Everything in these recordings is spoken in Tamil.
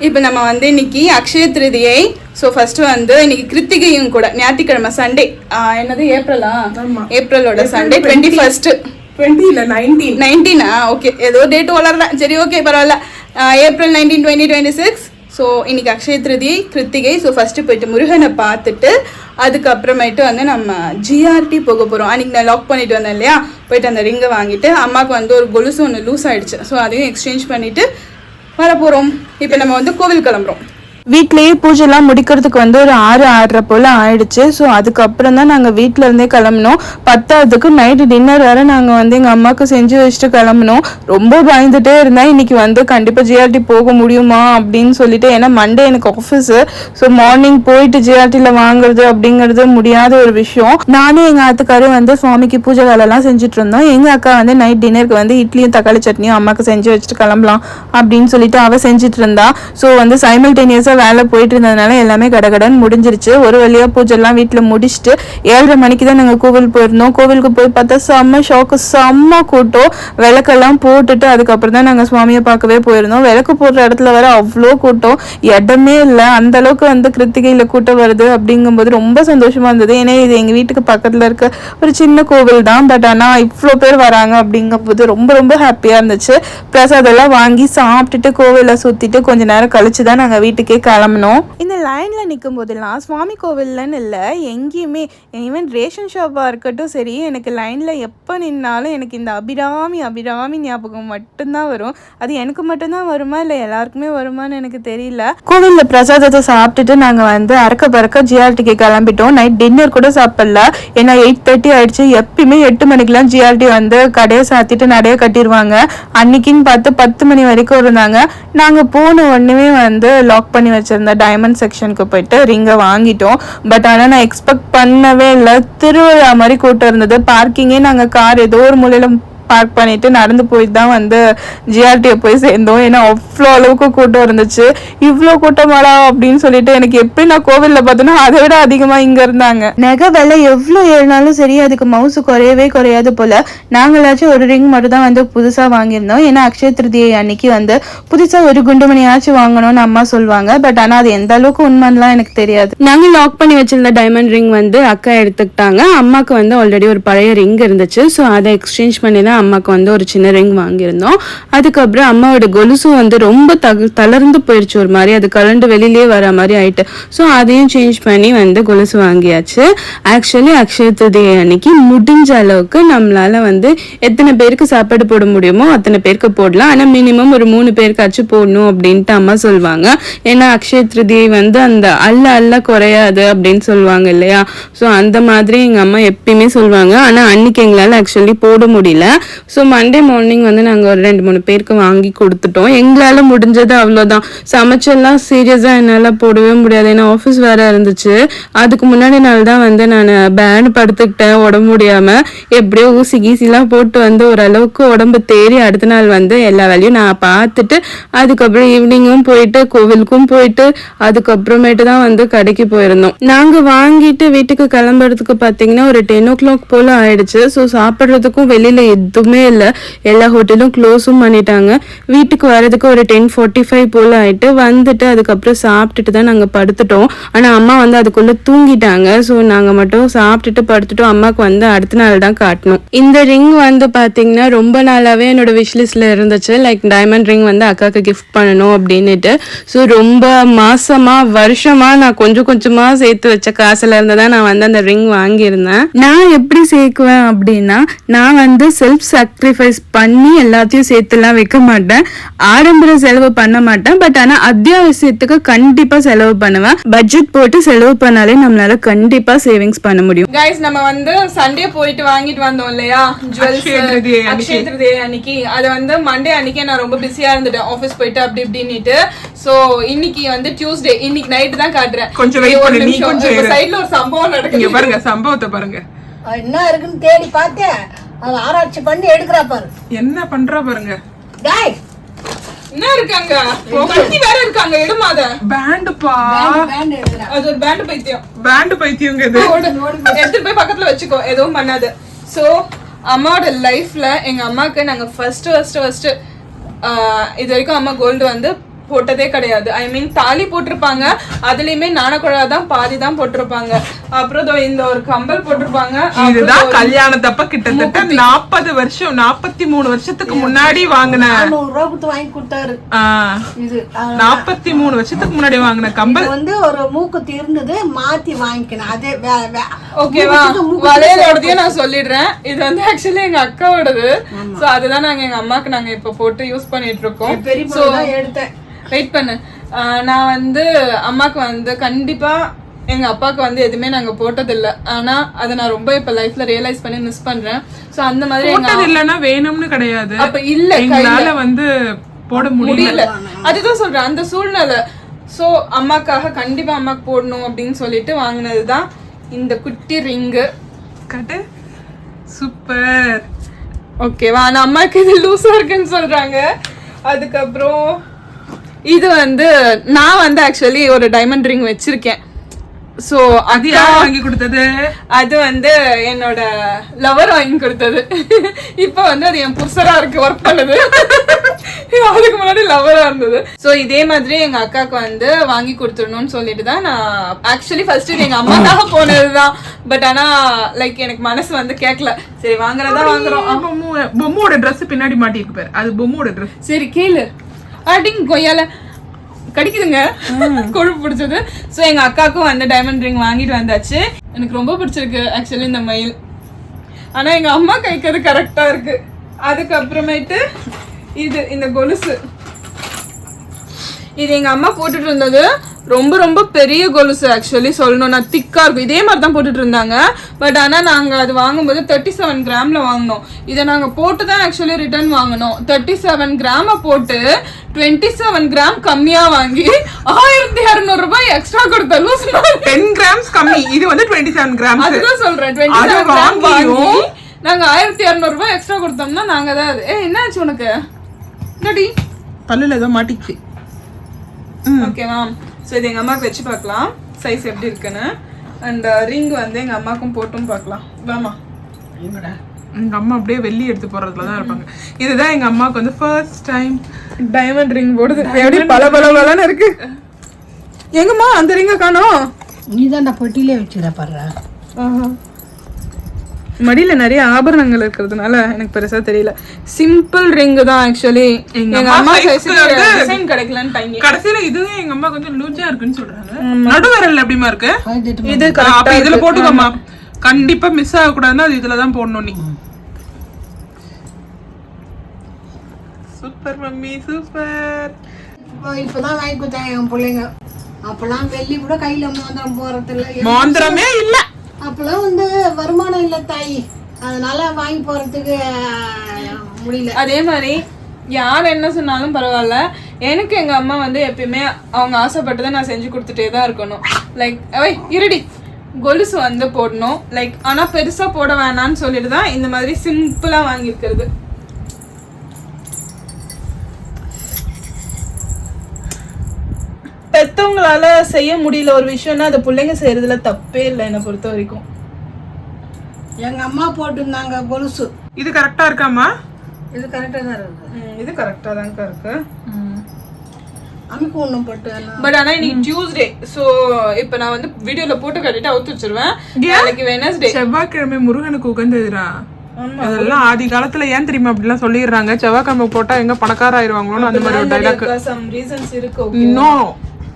இப்போ நம்ம வந்து இன்னைக்கு அக்ஷய திருதியை. ஸோ ஃபர்ஸ்ட் வந்து இன்னைக்கு கிருத்திகையும் கூட, ஞாயிற்றுக்கிழமை சண்டே. என்னது ஏப்ரலோட சண்டே 21st 19 ஓகே, ஏதோ டேட் வளர்றேன். சரி ஓகே பரவாயில்ல. ஏப்ரல் 19 2026. ஸோ இன்னைக்கு அக்ஷய திருதியை கிருத்திகை. ஸோ ஃபஸ்ட்டு போயிட்டு முருகனை பார்த்துட்டு அதுக்கப்புறமேட்டு வந்து நம்ம ஜிஆர்டி போக போகிறோம். அன்றைக்கி நான் லாக் பண்ணிட்டு வந்தேன் இல்லையா, போயிட்டு அந்த ரிங்கை வாங்கிட்டு அம்மாவுக்கு வந்து ஒரு கொலுசு ஒன்று லூஸ் ஆகிடுச்சு. ஸோ அதையும் எக்ஸ்சேஞ்ச் பண்ணிவிட்டு வர போகிறோம். இப்போ நம்ம வந்து கோவில் கிளம்புறோம். வீட்லேயே பூஜைலாம் முடிக்கிறதுக்கு வந்து ஒரு 6-6:30 போல் ஆயிடுச்சு. ஸோ அதுக்கப்புறம் தான் நாங்கள் வீட்டில் இருந்தே கிளம்பினோம். 10க்கு நைட்டு டின்னர் வேறு நாங்கள் வந்து எங்கள் அம்மாவுக்கு செஞ்சு வச்சுட்டு கிளம்பினோம். ரொம்ப பயந்துகிட்டே இருந்தேன் இன்றைக்கி வந்து கண்டிப்பாக ஜிஆர்டி போக முடியுமா அப்படின்னு சொல்லிட்டு. ஏன்னா மண்டே எனக்கு ஆஃபீஸு. ஸோ மார்னிங் போயிட்டு ஜிஆர்டியில் வாங்குறது அப்படிங்கிறது முடியாத ஒரு விஷயம். நானும் எங்கள் ஆத்துக்காரும் வந்து சுவாமிக்கு பூஜை வேலைலாம் செஞ்சுட்டு இருந்தோம். எங்கள் அக்கா வந்து நைட் டின்னருக்கு வந்து இட்லியும் தக்காளி சட்னியும் அம்மாவுக்கு செஞ்சு வச்சுட்டு கிளம்பலாம் அப்படின்னு சொல்லிட்டு அவள் செஞ்சுட்டு இருந்தா. ஸோ வந்து சைமல்டேனியஸாக வேலை போயிட்டு இருந்ததுனால எல்லாமே கடகடன் முடிஞ்சிருச்சு. ஒரு வழியாக பூஜைலாம் வீட்டில் முடிச்சுட்டு 7:30 மணிக்கு தான் நாங்கள் கோவில் போயிருந்தோம். கோவிலுக்கு போய் பார்த்தா செம்ம ஷாக்கு, செம்ம கூட்டம். விளக்கெல்லாம் போட்டுட்டு அதுக்கப்புறம் தான் நாங்கள் சுவாமியை பார்க்கவே போயிருந்தோம். விளக்கு போடுற இடத்துல வர அவ்வளோ கூட்டம், இடமே இல்லை. அந்த அளவுக்கு வந்து கிருத்திகையில் கூட்டம் வருது அப்படிங்கும்போது ரொம்ப சந்தோஷமா இருந்தது. ஏன்னா இது எங்கள் வீட்டுக்கு பக்கத்தில் இருக்க ஒரு சின்ன கோவில் தான். பட் ஆனால் இவ்வளோ பேர் வராங்க அப்படிங்கும்போது ரொம்ப ரொம்ப ஹாப்பியாக இருந்துச்சு. பிரசாதெல்லாம் வாங்கி சாப்பிட்டுட்டு கோவிலை சுற்றிட்டு கொஞ்ச நேரம் கழிச்சு தான் நாங்கள் வீட்டுக்கே கிளம்பணும். இந்த லைனில் நிற்கும் போதெல்லாம் சுவாமி கோவில்லன்னு இல்லை, எங்கேயுமே ஈவன் ரேஷன் ஷாப்பாக இருக்கட்டும் சரி, எனக்கு லைனில் எப்போ நின்னாலும் எனக்கு இந்த அபிராமி ஞாபகம் மட்டும்தான் வரும். அது எனக்கு மட்டும்தான் வருமா இல்லை எல்லாருக்குமே வருமானு எனக்கு தெரியல. கோவிலில் பிரசாதத்தை சாப்பிட்டுட்டு நாங்கள் வந்து அறக்க பறக்க ஜிஆர்டிக்கு கிளம்பிட்டோம். நைட் டின்னர் கூட சாப்பிடல, ஏன்னா 8:30 ஆயிடுச்சு. எப்பயுமே 8 மணிக்கெலாம் ஜிஆர்டி வந்து கடையை சாத்திட்டு நடைய கட்டிடுவாங்க. அன்னைக்குன்னு பார்த்து 10 மணி வரைக்கும் இருந்தாங்க. நாங்கள் போன உடனே வந்து லாக் பண்ணி வச்சிருந்த டைமண்ட் செக்ஷனுக்கு போயிட்டு ரிங்கை வாங்கிட்டோம். பட் ஆனால் நான் எக்ஸ்பெக்ட் பண்ணவே இல்லை, திருவிழா மாதிரி கூட்டம் இருந்தது. பார்க்கிங்கே நாங்கள் கார் ஏதோ ஒரு மூலையில் பார்க் பண்ணிட்டு நடந்து போயிட்டு தான் வந்து ஜிஆர்டியை போய் சேர்ந்தோம். ஏன்னா அவ்வளோ அளவுக்கு கூட்டம் இருந்துச்சு. இவ்வளோ கூட்டமாடா அப்படின்னு சொல்லிட்டு எனக்கு எப்படி நான் கோவிலில் பார்த்தோன்னா அதை விட அதிகமாக இங்கே இருந்தாங்க. நகை விலை எவ்வளோ ஏறினாலும் சரி அதுக்கு மவுசு குறையாது போல். நாங்களாச்சும் ஒரு ரிங் மட்டும் தான் வந்து புதுசாக வாங்கியிருந்தோம். ஏன்னா அக்ஷய திருதியை அன்னைக்கு வந்து புதுசாக ஒரு குண்டுமணியாச்சும் வாங்கணும்னு அம்மா சொல்லுவாங்க. பட் ஆனால் அது எந்த அளவுக்கு உண்மைலாம் எனக்கு தெரியாது. நாங்கள் லாக் பண்ணி வச்சிருந்த டைமண்ட் ரிங் வந்து அக்கா எடுத்துக்கிட்டாங்க. அம்மாவுக்கு வந்து ஆல்ரெடி ஒரு பழைய ரிங் இருந்துச்சு. ஸோ அதை எக்ஸ்சேஞ்ச் பண்ணி தான் அம்மாவுக்கு வந்து ஒரு சின்ன ரிங் வாங்கியிருந்தோம். அதுக்கப்புறம் அம்மாவோட கொலுசும் வந்து ரொம்ப தளர்ந்து போயிடுச்சு ஒரு மாதிரி, அது கலண்டு வெளியிலே வர மாதிரி ஆயிட்டு. ஸோ அதையும் சேஞ்ச் பண்ணி வந்து கொலுசு வாங்கியாச்சு. ஆக்சுவலி அக்ஷய திருதியை அன்னைக்கு முடிஞ்ச அளவுக்கு நம்மளால வந்து எத்தனை பேருக்கு சாப்பாடு போட முடியுமோ அத்தனை பேருக்கு போடலாம். ஆனால் மினிமம் ஒரு 3 பேருக்காச்சும் போடணும் அப்படின்ட்டு அம்மா சொல்லுவாங்க. ஏன்னா அக்ஷய திருதியை வந்து அந்த அல்ல குறையாது அப்படின்னு சொல்லுவாங்க இல்லையா. ஸோ அந்த மாதிரி எங்கள் அம்மா எப்பயுமே சொல்லுவாங்க. ஆனால் அன்னைக்கு எங்களால் ஆக்சுவலி போட முடியல. ஸோ மண்டே மார்னிங் வந்து நாங்கள் ஒரு 2-3 பேருக்கு வாங்கி கொடுத்துட்டோம். எங்களால் முடிஞ்சது அவ்வளோதான். சமைச்செல்லாம் சீரியஸாக என்னால் போடவே முடியாது, ஏன்னா ஆஃபீஸ் வேறு இருந்துச்சு. அதுக்கு முன்னாடி நாள் தான் வந்து நான் பேன் படுத்துக்கிட்டேன் உடம்பு முடியாமல். எப்படியோ ஊசி கீசிலாம் போட்டு வந்து ஓரளவுக்கு உடம்பு தேறி அடுத்த நாள் வந்து எல்லா வேலையும் நான் பார்த்துட்டு அதுக்கப்புறம் ஈவினிங்கும் போயிட்டு கோவிலுக்கும் போயிட்டு அதுக்கப்புறமேட்டு தான் வந்து கடைக்கு போயிருந்தோம். நாங்கள் வாங்கிட்டு வீட்டுக்கு கிளம்புறதுக்கு பார்த்தீங்கன்னா ஒரு 10 o'clock போல் ஆயிடுச்சு. ஸோ சாப்பிட்றதுக்கும் வெளியில் எதுவுமே இல்லை, எல்லா ஹோட்டலும் க்ளோஸும் பண்ணிட்டாங்க. வீட்டுக்கு வர்றதுக்கு ஒரு 10:45 போல் ஆயிட்டு வந்துட்டு அதுக்கப்புறம் சாப்பிட்டுட்டு தான் நாங்கள் படுத்துட்டோம். ஆனால் அம்மா வந்து அதுக்குள்ளே தூங்கிட்டாங்க. ஸோ நாங்கள் மட்டும் சாப்பிட்டுட்டு படுத்துட்டோம். அம்மாவுக்கு வந்து அடுத்த நாள் தான் காட்டணும். இந்த ரிங் வந்து பார்த்தீங்கன்னா ரொம்ப நாளாகவே என்னோட விஷ்லிஸ்டில் இருந்துச்சு. லைக் டைமண்ட் ரிங் வந்து அக்காவுக்கு கிஃப்ட் பண்ணணும் அப்படின்னுட்டு. ஸோ ரொம்ப வருஷமாக நான் கொஞ்சமாக சேர்த்து வச்ச காசுல இருந்து தான் நான் வந்து அந்த ரிங் வாங்கியிருந்தேன். நான் எப்படி சேர்க்குவேன் அப்படின்னா, நான் வந்து செல்ஃப் சாக்ரிஃபைஸ் பண்ணி எல்லாத்தையும் சேர்த்துலாம் வைக்க மாட்டேன். ஆடம்பர செலவு பண்ண மாட்டேன். பட் ஆனால் அத்தியாவசியத்துக்கு கண்டிப்பாக செலவு பண்ணுவேன். பட்ஜெட் போட்டு செலவு பண்ணாலே நம்மளால கண்டிப்பாக சேவிங்ஸ் பண்ண முடியும். கைஸ், நம்ம வந்து சண்டே போயிட்டு வாங்கிட்டு வந்தோம் இல்லையா ஜுவல்ஸ் அக்ஷய திருதியை அன்னைக்கு. அது வந்து மண்டே அன்னைக்கு நான் ரொம்ப பிஸியா இருந்துட்டேன் ஆஃபீஸ் போயிட்டு அப்படி இப்படின்னுட்டு. ஸோ இன்னைக்கு வந்து டியூஸ்டே, இன்னைக்கு நைட்டு தான் காட்டுறேன். கொஞ்சம் சைட்ல ஒரு சம்பவம் நடக்குது பாருங்க. சம்பவத்தை பாருங்க, என்ன இருக்குன்னு தேடி பார்த்தேன். அது ஆராய்ச்சி பண்ணி எடுக்கிறா பாரு, என்ன பண்றா பாருங்க. டேய் என்ன இருக்காங்க, கட்டி வேற இருக்காங்க. எடுமாத பேண்டுப்பா, அது ஒரு பேண்ட் பைத்தியம் எடுத்துட்டு போய் பக்கத்துல வச்சுக்கோ, எதுவும் பண்ணாது. சோ அம்மாவோட லைஃப்ல எங்க அம்மாக்கு நாங்க ஃபர்ஸ்ட் இது வரைக்கும் அம்மா கோல்டு வந்து போட்டதே கிடையாது. ஐ மீன் தாலி போட்டிருப்பாங்க, அதுலயுமே நாணக்குழா தான் பாதி தான் போட்டிருப்பாங்க. அப்புறம் இந்த ஒரு கம்பல் போட்டிருப்பாங்க. இதுதான் கல்யாணத்தப்ப கிட்டத்தட்ட 40 வருஷம் 43 வருஷத்துக்கு முன்னாடி வாங்கின 400 ரூபாய் கொடுத்து வாங்கி கொடுத்தாரு. இது 43 வருஷத்துக்கு முன்னாடி வாங்கின கம்பல். வந்து ஒரு மூக்குத்தி இருந்தது, மாத்தி வாங்கிக்கணும். அதே ஓகேவா, வளையலோடதையும் நான் சொல்லிடுறேன். இது வந்து ஆக்சுவலி எங்க அக்காவோடது. சோ அதுதான் நாங்க எங்க அம்மாக்கு நாங்க இப்ப போட்டு யூஸ் பண்ணிட்டு இருக்கோம். எடுத்தேன். வெயிட் பண்ணு. நான் வந்து அம்மாக்கு வந்து கண்டிப்பா எங்க அப்பாவுக்கு வந்து எதுவுமே நாங்க போட்டது இல்ல. ஆனா அதை நான் ரொம்ப இப்ப லைஃப்ல ரியலைஸ் பண்ணி மிஸ் பண்றேன். சோ அந்த மாதிரி போட்டது இல்லன்னா வேணும்னு கிடையாது, அப்ப இல்ல எங்களால வந்து போட முடியல. அதுதான் சொல்றேன், அந்த சூழ்நிலை. சோ அம்மாக்காக கண்டிப்பா அம்மாக்கு போடணும் அப்படின்னு சொல்லிட்டு வாங்கினதுதான் இந்த குட்டி ரிங்கு. கட்டு சூப்பர். ஓகேவா, ஆனா அம்மாக்கு இது லூஸா இருக்குன்னு சொல்றாங்க. அதுக்கப்புறம் இது வந்து நான் வந்து ஆக்சுவலி ஒரு டைமண்ட் ரிங் வச்சிருக்கேன். சோ அது யார் வாங்கி கொடுத்தது? அது வந்து என்னோட லவர் வாங்கி கொடுத்தது. இப்ப வந்து அது என் புருஷரா இருக்கு, ஒர்க் பண்ணுது. அதுக்கு முன்னாடி லவரா இருந்தது. சோ இதே மாதிரி எங்க அக்காக்கு வந்து வாங்கி கொடுத்துடணும்னு சொல்லிட்டு தான் நான் ஆக்சுவலி ஃபர்ஸ்ட் எங்க அம்மாக்காக போனதுதான். பட் ஆனா லைக் எனக்கு மனசு வந்து கேட்கல. சரி வாங்குறதா வாங்குறோம். பொம்மோட ட்ரெஸ் பின்னாடி மாட்டிருக்கு பாரு, அது பொம்மோட ட்ரெஸ். சரி கேளு. அடிங் கொய்யால கடிக்குதுங்க, கொழுப்பு பிடிச்சது. ஸோ எங்க அக்காவுக்கும் வந்து டைமண்ட் ரிங் வாங்கிட்டு வந்தாச்சு. எனக்கு ரொம்ப பிடிச்சிருக்கு ஆக்சுவலி இந்த மயில். ஆனா எங்க அம்மா கைக்கு அது கரெக்டா இருக்கு. அதுக்கப்புறமேட்டு இது இந்த கொலுசு, இது எங்க அம்மா போட்டுட்டு இருந்தது. ரொம்ப ரொம்ப பெரிய கொலுசு ஆக்சுவலி சொல்லணும்னா, திக்கா இருக்கும். இதே மாதிரி தான் போட்டுட்டு இருந்தாங்க. பட் ஆனா நாங்க அது வாங்கும்போது 37 கிராம்ல வாங்கினோம். இதை நாங்க போட்டு தான் ஆக்சுவலி ரிட்டர்ன் வாங்கினோம். 37 கிராம போட்டு 27 கிராம் கம்மியா வாங்கி 1200 ரூபாய் எக்ஸ்ட்ரா கொடுத்தாலும் 10 கிராம்ஸ் கம்மி. இது வந்து 27 கிராம். அதுதான் சொல்றேன், 27 கிராம் வாங்கி நாங்க 1200 ரூபாய் எக்ஸ்ட்ரா கொடுத்தோம்னா நாங்க தான் என்னாச்சு உனக்கு டடி பல்லுல ஏதோ மாட்டிச்சு. ஓகேவா. ஸோ இது எங்கள் அம்மாவுக்கு வச்சு பார்க்கலாம் சைஸ் எப்படி இருக்குன்னு. அண்ட் ரிங் வந்து எங்கள் அம்மாவுக்கும் போட்டும் பார்க்கலாம். வாமா. எங்கள் அம்மா அப்படியே வெள்ளி எடுத்து போடுறதுல தான் இருப்பாங்க. இதுதான் எங்கள் அம்மாவுக்கு வந்து ஃபர்ஸ்ட் டைம் டைமண்ட் ரிங் போடுது. எப்படி பல பல பலன்னு இருக்கு. எங்கம்மா அந்த ரிங்கை காணோம்? நீ தான் நான் பொட்டிலே வச்சுக்கிற பாரு. மடியில நிறைய ஆபரணங்கள் இருக்கிறதுனால எனக்கு பெருசா தெரியல. சிம்பிள் ரிங் தான் ஆக்சுவலி. எங்க அம்மா டிசைன் கிடைக்கலன்னு கடைசியில இதுவே எங்க அம்மா கொஞ்சம் லூஜா இருக்குன்னு சொல்றாங்க. நடுவரல் எப்படிமா இருக்கு? இது அப்ப இதுல போட்டுக்கோமா, கண்டிப்பா மிஸ் ஆக கூடாதுன்னா அது இதுலதான் போடணும். நீ சூப்பர் மம்மி சூப்பர். இப்பதான் வாங்கி கொடுத்தாங்க என் பிள்ளைங்க. அப்பெல்லாம் வெள்ளி கூட கையில மோந்திரம் போறது இல்ல, மோந்திரமே இல்ல. அப்பெல்லாம் வந்து வருமானம் இல்ல தாய், அதனால வாங்கி போறதுக்கு முடியல. அதே மாதிரி யார் என்ன சொன்னாலும் பரவாயில்ல, எனக்கு எங்க அம்மா வந்து எப்பயுமே அவங்க ஆசைப்பட்டதை நான் செஞ்சு கொடுத்துட்டே தான் இருக்கணும். லைக் இருடி கொலுசு வந்து போடணும் லைக், ஆனா பெருசா போட வேணாம்னு சொல்லிட்டு தான் இந்த மாதிரி சிம்பிளா வாங்கியிருக்கிறது. பெத்தவங்களால செய்ய முடியல ஒரு விஷயம்னா அதை பிள்ளைங்க செய்யறதுல தப்பே இல்லை என்னை பொறுத்த வரைக்கும். எங்க அம்மா போட்டிருந்தாங்க கொலுசு. இது கரெக்டா இருக்காமா? இது கரெக்டா தான் இருக்கு. இது கரெக்டா தான் இருக்கு. அம்மிக்கு ஒண்ணும் போட்டு. பட் ஆனா இன்னைக்கு டியூஸ்டே, சோ இப்போ நான் வந்து வீடியோல போட்டு கட்டிட்டு அவுத்து வச்சிருவேன். நாளைக்கு வெனஸ்டே, செவ்வாய்க்கிழமை முருகனுக்கு உகந்ததுடா. அதெல்லாம் ஆதி காலத்துல ஏன் தெரியுமா அப்படிலாம் சொல்லிடுறாங்க, செவ்வாய்க்கிழமை போட்டா எங்க பணக்கார ஆயிருவாங்களோன்னு அந்த மாதிரி ஒரு டைலாக். சம் ரீசன்ஸ் இருக்கு. இன்னும்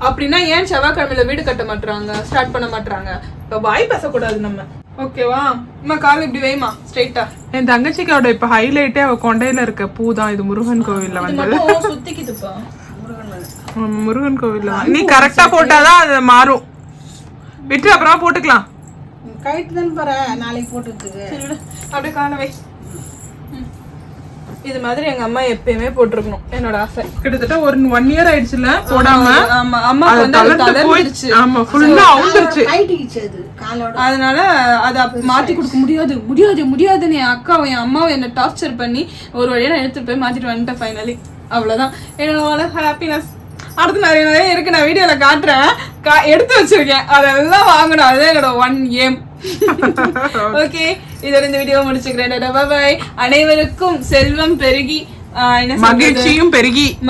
அப்படின்னா ஏன் செவ்வாய்க்கிழமையில வீடு கட்ட மாட்டாங்க, ஸ்டார்ட் பண்ண மாட்டாங்க? இப்ப வாய் பேசக்கூடாது நம்ம, ஓகேவா? அம்மா கால் இப்படி வைமா ஸ்ட்ரைட்டா. என் தங்கச்சிக்கோட இப்ப ஹைலைட்டே அவ கொண்டையில இருக்க பூ தான். இது முருகன் கோவில்ல வந்து சுத்திக்குதுப்பா. முருகன் கோவில்ல நீ கரெக்டா போட்டாதான் அது மாறும். விட்டு அப்புறமா போட்டுக்கலாம். கைட்டு தான் பாரு, நாளைக்கு போட்டுருக்கு. அப்படியே காண வை. இது மாதிரி எங்க அம்மா எப்பயுமே போட்டுருக்கணும் என்னோட ஆசை. கிட்டத்தட்ட ஒரு 1 இயர் ஆயிடுச்சுல போடாம. ஆமா, அம்மா வந்து தளர்ந்துருச்சு. ஆமா, ஃபுல்லா அவுந்துருச்சு. கைட்டிச்சு அது காலோட. அதனால அத மாத்தி கொடுக்க முடியாது முடியாது முடியாதுன்னு என் அக்காவும் என் அம்மாவும் என்ன டார்ச்சர் பண்ணி ஒரு வழியா நான் எடுத்துட்டு போய் மாத்திட்டு வந்துட்டேன் ஃபைனலி. அவ்வளவுதான் என்னோட ஹாப்பினஸ். அடுத்து நிறைய நிறைய இருக்கு, நான் வீடியோல காட்டுறேன். எடுத்து வச்சிருக்கேன், அதெல்லாம் வாங்கணும். அதுதான் என்னோட 1 ஏம். ஓகே, இதோட இந்த வீடியோ முடிச்சுக்கிறேன். பாய். அனைவருக்கும் செல்வம் பெருகி என்ன சொல்றது?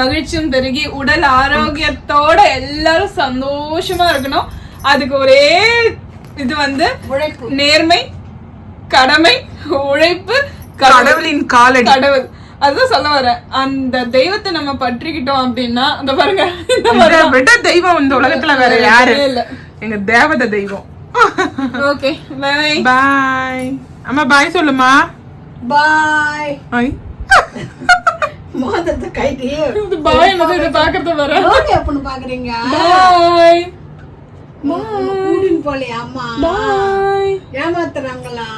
மகிழ்ச்சியும் பெருகி உடல் ஆரோக்கியத்தோட எல்லாரும் சந்தோஷமா இருக்கணும். அதுக்கு ஒரே இது வந்து நேர்மை, கடமை, உழைப்பு, கடவுளின் காலடி. கடவுள் அதுதான் சொல்ல வரேன். அந்த தெய்வத்தை நம்ம பற்றிக்கிட்டோம் அப்படின்னா அந்த பாருங்க விட தெய்வம் இந்த உலகத்துல வேற யாரு இல்ல, எங்க தேவதை தெய்வம். Okay bye bye. அம்மா பாய் சொல்லுமா. பாய். பாய். மோதிரத்தை கைட்டி பாய் என்னது இத பாக்கறது வர ஓகே அப்பன்னு பாக்குறீங்க. பாய் கூடின் போலே அம்மா பாய் ஏமாத்துறாங்களா.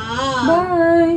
பாய்.